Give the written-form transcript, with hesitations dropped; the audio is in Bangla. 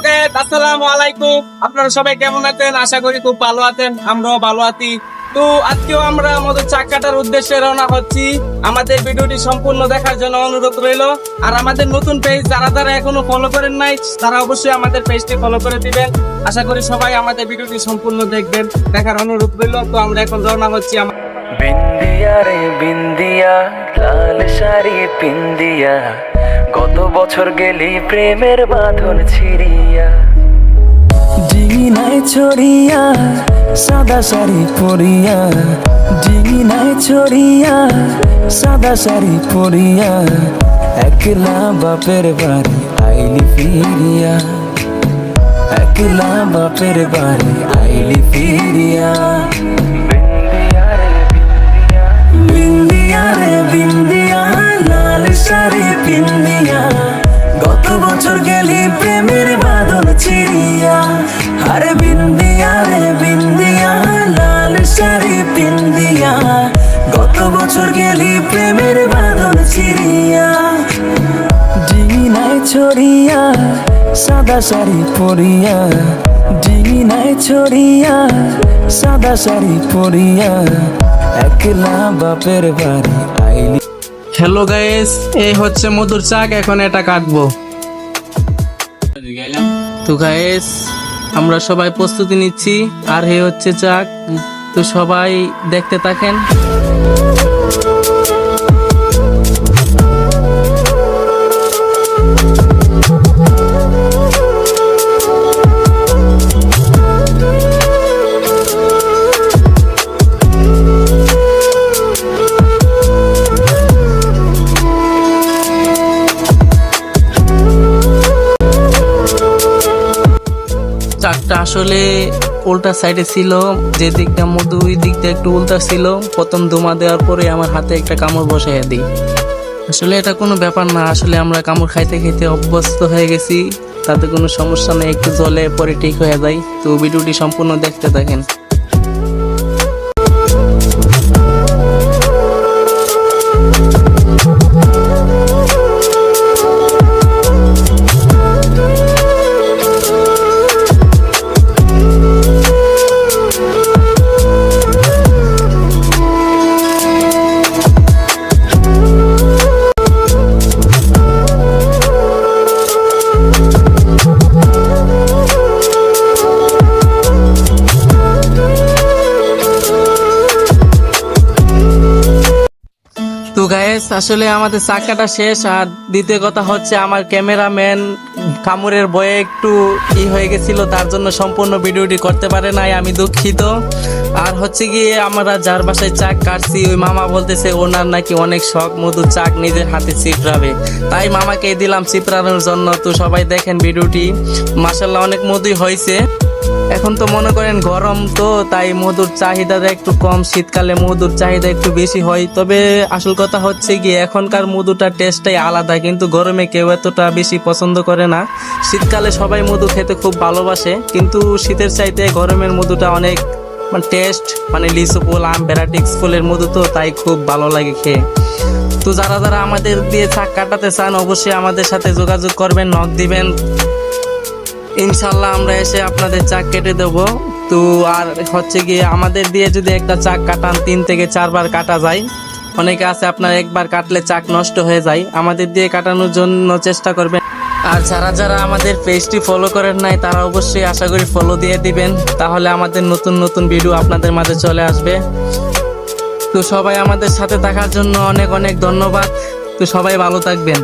গাইস, আসসালামু আলাইকুম। আপনারা সবাই কেমন আছেন? আশা করি খুব ভালো আছেন, আমরাও ভালো আছি। তো আজকেও আমরা আমাদের চাক কাটার উদ্দেশ্যে রওনা হচ্ছি। আমাদের ভিডিওটি সম্পূর্ণ দেখার জন্য অনুরোধ রইল। আর আমাদের নতুন পেজ যারা এখনো ফলো করেন নাই, তারা অবশ্যই আমাদের পেজটি ফলো করে দিবেন। আশা করি সবাই আমাদের ভিডিওটি সম্পূর্ণ দেখবেন, দেখার অনুরোধ রইল। তো আমরা এখন রওনা হচ্ছি। বিন্দিয়া রে বিন্দিয়া, লাল শাড়ি পিন্দিয়া, গত বছর গেলি প্রেমের বাঁধন ছিড়িয়া। ডিঙি নাই ছড়িয়া সাদা শাড়ি পরিয়া, ডিঙি নাই ছড়িয়া সাদা শাড়ি পরিয়া, একলা বাপের বাড়ি আইলি ফিরিয়া, একলা বাপের বাড়ি আইলি ফিরিয়া। বিন্দিয়া রে বিন্দিয়া, লাল শাড়ি পিন্দিয়া, গত বছর গেলি প্রেমের বাঁধন ছিড়িয়া। আরে বিন্দিয়া রে বিন্দিয়া, লাল শাড়ি পিন্দিয়া, গত বছর গেলি প্রেমের বাঁধন ছিড়িয়া। ডিঙি নাই ছড়িয়া সাদা শাড়ি পরিয়া, ডিঙি নাই ছড়িয়া সাদা শাড়ি পরিয়া, একলা বাপের বাড়ি আইলি। হ্যালো গাইস, এই হচ্ছে মধুর চাক। এখন এটা কাটবো। তো গাইস, আমরা সবাই প্রস্তুতি নিচ্ছি। আর এই হচ্ছে চাক। তো সবাই দেখতে থাকেন। চাকটা আসলে উল্টা সাইডে ছিল, যে দিকটা মধু ওই দিকটা একটু উল্টা ছিল। প্রথম ধুমা দেওয়ার পরে আমার হাতে একটা কামড় বসাইয়া দিই। আসলে এটা কোনো ব্যাপার না, আসলে আমরা কামড় খাইতে খাইতে অভ্যস্ত হয়ে গেছি, তাতে কোনো সমস্যা নেই। একটু জলে পরে ঠিক হয়ে যায়। তো ভিডিওটি সম্পূর্ণ দেখতে থাকেন। তো গাইস, আসলে আমাদের চাক কাটা শেষ। আর দ্বিতীয় কথা হচ্ছে, আমার ক্যামেরাম্যান কামড়ের ভয়ে একটু হয়ে গেছিল, তার জন্য সম্পূর্ণ ভিডিওটি করতে পারে নাই, আমি দুঃখিত। আর হচ্ছে গিয়ে আমরা যার বাসায় চাক কাটছি, ওই মামা বলতেছে ওনার নাকি অনেক শখ মধুর চাক নিজের হাতে চিপড়াবে, তাই মামাকে দিলাম চিপড়ানোর জন্য। তো সবাই দেখেন ভিডিওটি, মাশাআল্লাহ অনেক মধুই হয়েছে। এখন তো মনে করেন গরম, তো তাই মধুর চাহিদাটা একটু কম, শীতকালে মধুর চাহিদা একটু বেশি হয়। তবে আসল কথা হচ্ছে গিয়ে এখনকার মধুটার টেস্টটাই আলাদা, কিন্তু গরমে কেউ এতটা বেশি পছন্দ করে না। শীতকালে সবাই মধু খেতে খুব ভালোবাসে, কিন্তু শীতের চাইতে গরমের মধুটা অনেক টেস্ট, লিচু ফুল, আম, ভ্যারাইটিস ফুলের মধু, তো তাই খুব ভালো লাগে খেয়ে। তো যারা আমাদের দিয়ে চাক কাটাতে চান, অবশ্যই আমাদের সাথে যোগাযোগ করবেন, নক দিবেন, ইনশাল্লাহ আমরা এসে আপনাদের চাক কেটে দেবো। তো আর হচ্ছে গিয়ে আমাদের দিয়ে যদি একটা চাক কাটান 3 থেকে 4 বার কাটা যায়। অনেকে আছে আপনার একবার কাটলে চাক নষ্ট হয়ে যায়, আমাদের দিয়ে কাটানোর জন্য চেষ্টা করবেন। আর যারা আমাদের পেজটি ফলো করেন নাই, তারা অবশ্যই আশা করি ফলো দিয়ে দিবেন, তাহলে আমাদের নতুন নতুন ভিডিও আপনাদের মাঝে চলে আসবে। তো সবাই আমাদের সাথে থাকার জন্য অনেক অনেক ধন্যবাদ। তো সবাই ভালো থাকবেন।